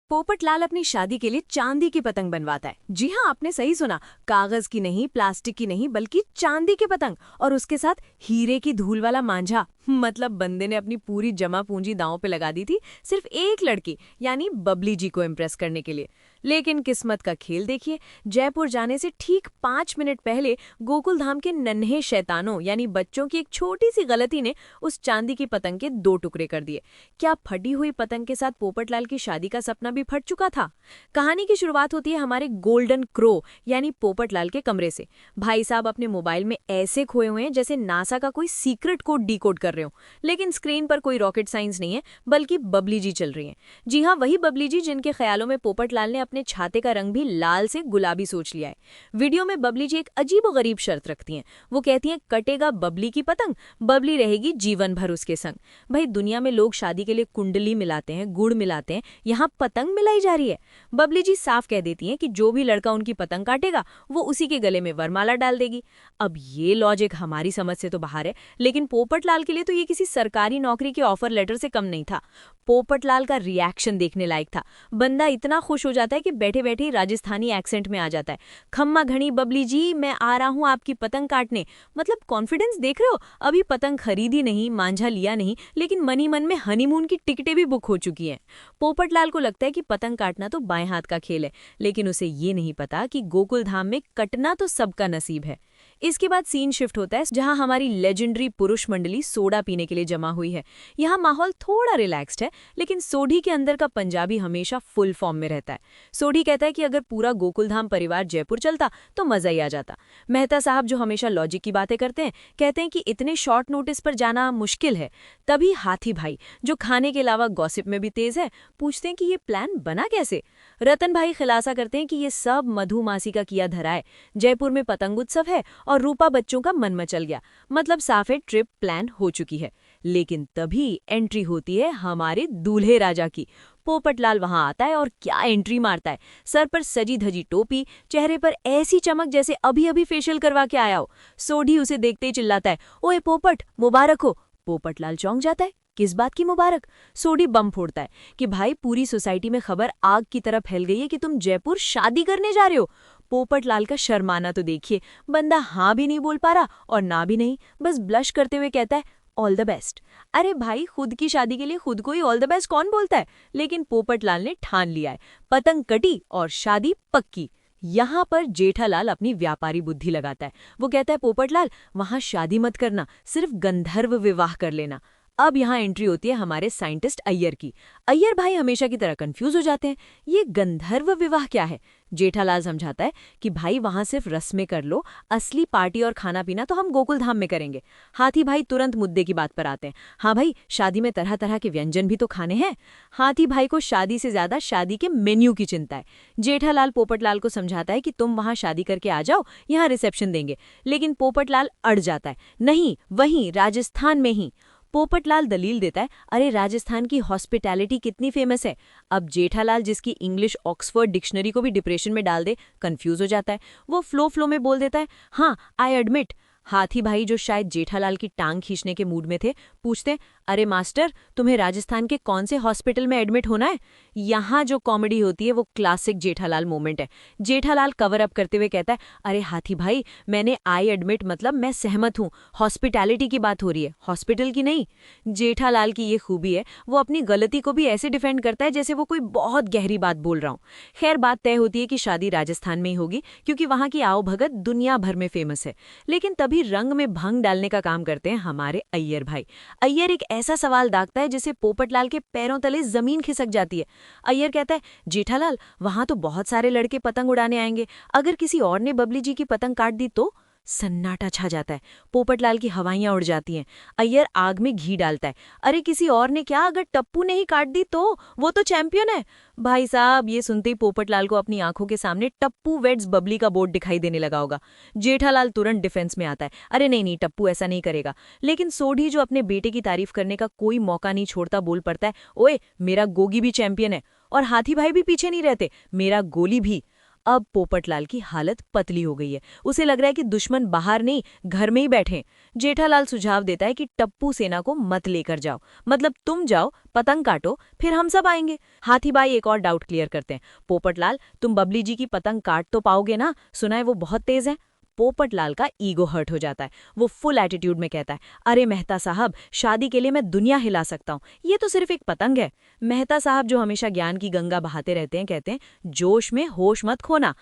पोपटलाल अपनी शादी के लिए चांदी की पतंग बनवाता है। जी हाँ, आपने सही सुना, कागज की नहीं, प्लास्टिक की नहीं, बल्कि चांदी की पतंग, और उसके साथ हीरे की धूल वाला मांझा। मतलब बंदे ने अपनी पूरी जमा पूंजी दांव पे लगा दी थी, सिर्फ एक लड़की यानी बबली जी को इम्प्रेस करने के लिए। लेकिन किस्मत का खेल देखिए, जयपुर जाने से ठीक 5 मिनट पहले गोकुल धाम के नन्हे शैतानों यानी बच्चों की एक छोटी सी गलती ने उस चांदी की पतंग के 2 टुकड़े कर दिए। क्या फटी हुई पतंग के साथ पोपटलाल की शादी का सपना भी फट चुका था? कहानी की शुरुआत होती है हमारे गोल्डन क्रो यानी पोपटलाल के कमरे से। भाई साहब अपने मोबाइल में ऐसे खोए हुए हैं जैसे नासा का कोई सीक्रेट कोड डिकोड कर रहे हो, लेकिन स्क्रीन पर कोई रॉकेट साइंस नहीं है, बल्कि बबली जी चल रही हैं। जी हाँ, वही बबली जी जिनके ख्यालों में पोपटलाल ने अपने छाते का रंग भी लाल से गुलाबी सोच लिया है। वीडियो में बबली जी एक अजीबोगरीब शर्त रखती हैं। वो कहती हैं, कटेगा बबली की पतंग, बबली रहेगी जीवन भर उसके संग। भाई, दुनिया में लोग शादी के लिए कुंडली मिलाते हैं, गुड़ मिलाते हैं, यहाँ पतंग मिलाई जा रही है। बबली जी साफ कह देती हैं कि जो भी लड़का उनकी पतंग काटेगा वो उसी के गले में वरमाला डाल देगी। अब ये लॉजिक हमारी समझ से तो बाहर है, लेकिन पोपटलाल के लिए तो ये किसी सरकारी नौकरी के ऑफर लेटर से कम नहीं था। पोपटलाल का रिएक्शन देखने लायक था। बंदा इतना खुश हो जाता है कि बैठे बैठे ही राजस्थानी एक्सेंट में आ जाता है। खम्मा घड़ी बबली जी, मैं आ रहा हूँ आपकी पतंग काटने। मतलब कॉन्फिडेंस देख रहे हो? अभी पतंग खरीदी नहीं, मांझा लिया नहीं, लेकिन मनी मन में हनीमून की टिकटें भी बुक हो चुकी हैं। पोपटलाल को लगता है कि पतंग काटना तो बाएं हाथ का खेल है, लेकिन उसे ये नहीं पता कि गोकुल धाम में कटना तो सबका नसीब है। इसके बाद सीन शिफ्ट होता है जहां हमारी लेजेंडरी पुरुष मंडली सोडा पीने के लिए जमा हुई है। यहाँ माहौल थोड़ा रिलैक्स्ड है, लेकिन सोढ़ी के अंदर का पंजाबी हमेशा फुल फॉर्म में रहता है। सोढ़ी कहता है कि अगर पूरा गोकुलधाम परिवार जयपुर चलता तो मजा ही आ जाता। मेहता साहब, जो हमेशा लॉजिक की बातें करते हैं, कहते हैं कि इतने शॉर्ट नोटिस पर जाना मुश्किल है। तभी हाथी भाई, जो खाने के अलावा गॉसिप में भी तेज है, पूछते हैं कि ये प्लान बना कैसे। रतन भाई खुलासा करते हैं कि ये सब मधुमासी का किया धरा है। जयपुर में पतंग उत्सव है और रूपा बच्चों का मन मचल गया। मतलब साफ है, ट्रिप प्लान हो चुकी है। लेकिन तभी एंट्री होती है हमारे दूल्हे राजा की। पोपटलाल वहां आता है और क्या एंट्री मारता है। सर पर सजी धजी टोपी, चेहरे पर ऐसी चमक जैसे अभी अभी फेशियल करवा के आया हो। सोढ़ी उसे देखते ही चिल्लाता है, ओए पोपट, मुबारक हो। पोपटलाल चौंक जाता है, किस बात की मुबारक? सोढ़ी बम फोड़ता है कि भाई, पूरी सोसाइटी में खबर आग की तरह फैल गई है कि तुम जयपुर शादी करने जा रहे हो। पोपटलाल का शर्माना तो देखिए, बंदा हाँ भी नहीं बोल पा रहा और ना भी नहीं, बस ब्लश करते हुए कहता है, ऑल द बेस्ट। अरे भाई, खुद की शादी के लिए खुद को ही ऑल द बेस्ट कौन बोलता है? लेकिन पोपटलाल ने ठान लिया है, पतंग कटी और शादी पक्की। यहाँ पर जेठालाल अपनी व्यापारी बुद्धि लगाता है। वो कहता है, पोपटलाल, वहां शादी मत करना, सिर्फ गंधर्व विवाह कर लेना। अब यहाँ एंट्री होती है हमारे साइंटिस्ट अय्यर की। अय्यर भाई हमेशा की तरह कंफ्यूज हो जाते हैं, ये गंधर्व विवाह क्या है? जेठालाल समझाता है कि भाई, वहां सिर्फ रस्में कर लो, असली पार्टी और खाना पीना तो हम गोकुल धाम में करेंगे। हाथी भाई तुरंत मुद्दे की बात पर आते हैं। हाँ भाई, शादी में तरह तरह के व्यंजन भी तो खाने हैं। हाथी भाई को शादी से ज्यादा शादी के मेन्यू की चिंता है। जेठालाल पोपटलाल को समझाता है कि तुम वहां शादी करके आ जाओ, यहाँ रिसेप्शन देंगे। लेकिन पोपटलाल अड़ जाता है, नहीं, वहीं राजस्थान में ही। पोपटलाल दलील देता है, अरे राजस्थान की हॉस्पिटैलिटी कितनी फेमस है। अब जेठालाल, जिसकी इंग्लिश ऑक्सफोर्ड डिक्शनरी को भी डिप्रेशन में डाल दे, कंफ्यूज हो जाता है। वो फ्लो में बोल देता है, हाँ, आई एडमिट। हाथी भाई, जो शायद जेठालाल की टांग खींचने के मूड में थे, पूछते हैं, अरे मास्टर, तुम्हें राजस्थान के कौन से हॉस्पिटल में एडमिट होना है? यहाँ जो कॉमेडी होती है वो क्लासिक जेठालाल मोमेंट है। जेठालाल कवर अप करते हुए कहता है, अरे हाथी भाई, मैंने आई एडमिट मतलब मैं सहमत हूँ, हॉस्पिटैलिटी की बात हो रही है, हॉस्पिटल की नहीं। जेठालाल की ये खूबी है, वो अपनी गलती को भी ऐसे डिफेंड करता है जैसे वो कोई बहुत गहरी बात बोल रहा हूँ। खैर, बात तय होती है कि शादी राजस्थान में ही होगी, क्योंकि वहाँ की आओ भगत दुनिया भर में फेमस है। लेकिन तभी रंग में भंग डालने का काम करते हैं हमारे अय्यर भाई। अय्यर एक ऐसा सवाल दागता है जिससे पोपटलाल के पैरों तले जमीन खिसक जाती है। अय्यर कहता है, जेठालाल, वहां तो बहुत सारे लड़के पतंग उड़ाने आएंगे, अगर किसी और ने बबली जी की पतंग काट दी तो? सन्नाटा छा जाता है। पोपटलाल की हवाइयां उड़ जाती हैं। अय्यर आग में घी डालता है, अरे किसी और ने क्या, अगर टप्पू ने ही काट दी तो? वो तो चैंपियन है। भाई साहब, ये सुनते ही पोपटलाल को अपनी आंखों के सामने टप्पू वेड्स बबली का बोर्ड दिखाई देने लगा होगा। जेठालाल तुरंत डिफेंस में आता है, अरे नहीं नहीं, टप्पू ऐसा नहीं करेगा। लेकिन सोढ़ी, जो अपने बेटे की तारीफ करने का कोई मौका नहीं छोड़ता, बोल पड़ता है, ओए, मेरा गोगी भी चैंपियन है। और हाथी भाई भी पीछे नहीं रहते, मेरा गोली भी। अब पोपटलाल की हालत पतली हो गई है। उसे लग रहा है कि दुश्मन बाहर नहीं, घर में ही बैठे। जेठालाल सुझाव देता है कि टप्पू सेना को मत लेकर जाओ, मतलब तुम जाओ, पतंग काटो, फिर हम सब आएंगे। हाथीभाई एक और डाउट क्लियर करते हैं। पोपटलाल, तुम बबली जी की पतंग काट तो पाओगे ना? सुना है वो बहुत तेज है। पोपटलाल का ईगो हर्ट हो जाता है। वो फुल एटीट्यूड में कहता है, अरे मेहता साहब, शादी के लिए मैं दुनिया हिला सकता हूँ, ये तो सिर्फ एक पतंग है। मेहता साहब, जो हमेशा ज्ञान की गंगा बहाते रहते हैं, कहते हैं, जोश में होश मत खोना।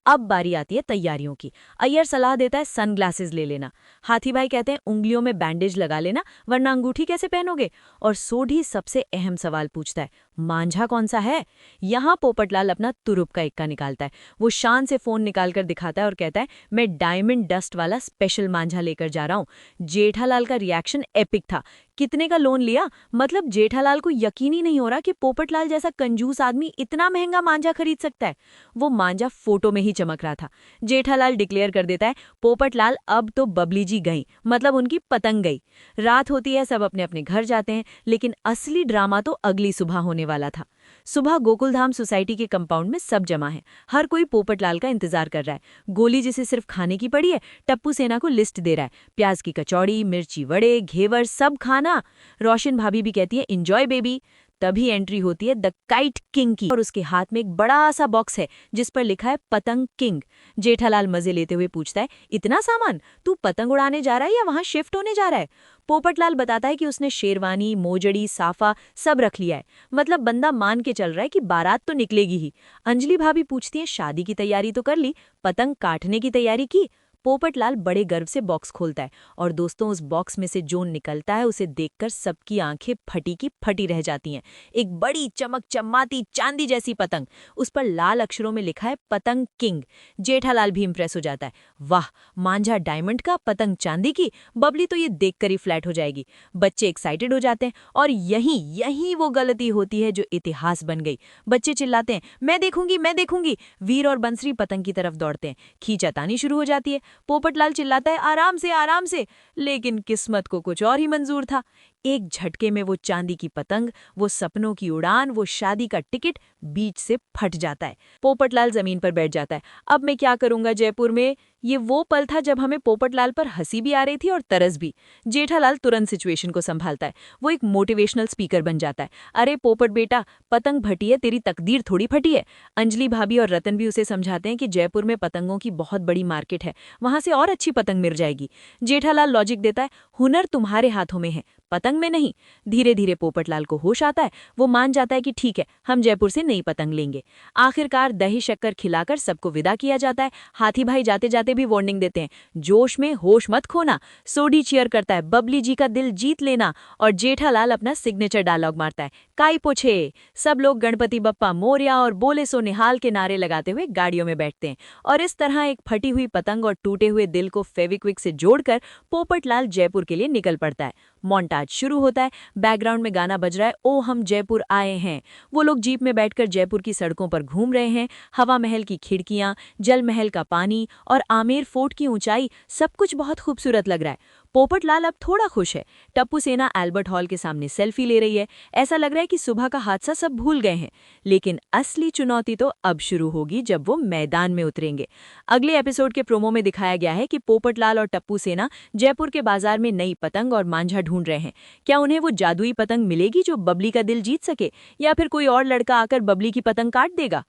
अब बारी आती है तैयारियों की। अय्यर सलाह देता है सनग्लासेस ले लेना। हाथीभाई कहते हैं उंगलियों में बैंडेज लगा लेना, वरना अंगूठी कैसे पहनोगे? और सोढ़ी सबसे अहम सवाल पूछता है, मांझा कौन सा है? यहाँ पोपटलाल अपना तुरुप का इक्का निकालता है। वो शान से फोन निकालकर दिखाता है और कहता है, मैं डायमंड डस्ट वाला स्पेशल मांझा लेकर जा रहा हूँ। जेठालाल का रिएक्शन एपिक था। कितने का लोन लिया? मतलब जेठालाल को यकीन ही नहीं हो रहा कि पोपटलाल जैसा कंजूस आदमी इतना महंगा मांझा खरीद सकता है। वो मांझा फोटो में ही चमक रहा था। जेठालाल डिक्लेयर कर देता है, पोपटलाल, अब तो बबली जी गई, मतलब उनकी पतंग गई। रात होती है, सब अपने अपने घर जाते हैं, लेकिन असली ड्रामा तो अगली सुबह होने वाला था। सुबह गोकुलधाम सोसाइटी के कंपाउंड में सब जमा है। हर कोई पोपटलाल का इंतजार कर रहा है। गोली जिसे सिर्फ खाने की पड़ी है, टप्पू सेना को लिस्ट दे रहा है। प्याज की कचौड़ी, मिर्ची वड़े, घेवर, सब खाना। रोशन भाभी भी कहती है, एंजॉय बेबी। तभी एंट्री होती है द काइट किंग की, और उसके हाथ में एक बड़ा सा बॉक्स है जिस पर लिखा है पतंग किंग। जेठालाल मजे लेते हुए पूछता है, इतना सामान? तू पतंग उड़ाने जा रहा है या वहां शिफ्ट होने जा रहा है? पोपटलाल बताता है कि उसने शेरवानी, मोजड़ी, साफा सब रख लिया है। मतलब बंदा मान के चल रहा है कि बारात तो निकलेगी ही। अंजलि भाभी पूछती है, शादी की तैयारी तो कर ली, पतंग काटने की तैयारी की? पोपटलाल बड़े गर्व से बॉक्स खोलता है, और दोस्तों, उस बॉक्स में से जो निकलता है उसे देखकर सबकी आंखें फटी की फटी रह जाती हैं। एक बड़ी चमक चमाती चांदी जैसी पतंग, उस पर लाल अक्षरों में लिखा है पतंग किंग। जेठालाल भी इंप्रेस हो जाता है। वाह, मांझा डायमंड का, पतंग चांदी की। बबली तो ये देखकर ही फ्लैट हो जाएगी। बच्चे एक्साइटेड हो जाते हैं, और यहीं यहीं वो गलती होती है जो इतिहास बन गई। बच्चे चिल्लाते हैं, मैं देखूंगी, मैं देखूंगी। वीर और बंसरी पतंग की तरफ दौड़ते हैं। खींचातानी शुरू हो जाती है। पोपटलाल चिल्लाता है, आराम से, आराम से। लेकिन किस्मत को कुछ और ही मंजूर था। एक झटके में वो चांदी की पतंग, वो सपनों की उड़ान, वो शादी का टिकट बीच से फट जाता है। पोपटलाल जमीन पर बैठ जाता है। अब मैं क्या करूंगा जयपुर में? ये वो पल था जब हमें पोपटलाल पर हंसी भी आ रही थी और तरस भी। जेठालाल तुरंत सिचुएशन को संभालता है। वो एक मोटिवेशनल स्पीकर बन जाता है। अरे पोपट बेटा, पतंग फटी है, तेरी तकदीर थोड़ी फटी है। अंजलि भाभी और रतन भी उसे समझाते हैं कि जयपुर में पतंगों की बहुत बड़ी मार्केट है, वहां से और अच्छी पतंग मिल जाएगी। जेठालाल लॉजिक देता है, हुनर तुम्हारे हाथों में है, पतंग में नहीं। धीरे धीरे पोपटलाल को होश आता है। वो मान जाता है कि ठीक है, हम जयपुर से नई पतंग लेंगे। आखिरकार दही शक्कर खिलाकर सबको विदा किया जाता है। हाथी भाई जाते जाते भी वार्निंग देते हैं, जोश में होश मत खोना। सोडी चीयर करता है, बबली जी का दिल जीत लेना। और जेठालाल अपना सिग्नेचर डायलॉग मारता है, काई पोछे। सब लोग गणपति बप्पा मोरया और बोले सो निहाल के नारे लगाते हुए गाड़ियों में बैठते हैं। और इस तरह एक फटी हुई पतंग और टूटे हुए दिल को फेविक्विक से जोड़कर पोपटलाल जयपुर के लिए निकल पड़ता है। मोन्टाज शुरू होता है। बैकग्राउंड में गाना बज रहा है, ओ हम जयपुर आए हैं। वो लोग जीप में बैठकर जयपुर की सड़कों पर घूम रहे हैं। हवा महल की खिड़कियां, जल महल का पानी और आमेर फोर्ट की ऊंचाई, सब कुछ बहुत खूबसूरत लग रहा है। पोपटलाल अब थोड़ा खुश है। टप्पू सेना एल्बर्ट हॉल के सामने सेल्फी ले रही है। ऐसा लग रहा है कि सुबह का हादसा सब भूल गए हैं। लेकिन असली चुनौती तो अब शुरू होगी जब वो मैदान में उतरेंगे। अगले एपिसोड के प्रोमो में दिखाया गया है कि पोपटलाल और टप्पू सेना जयपुर के बाजार में नई पतंग और मांझा ढूंढ रहे हैं। क्या उन्हें वो जादुई पतंग मिलेगी जो बबली का दिल जीत सके, या फिर कोई और लड़का आकर बबली की पतंग काट देगा?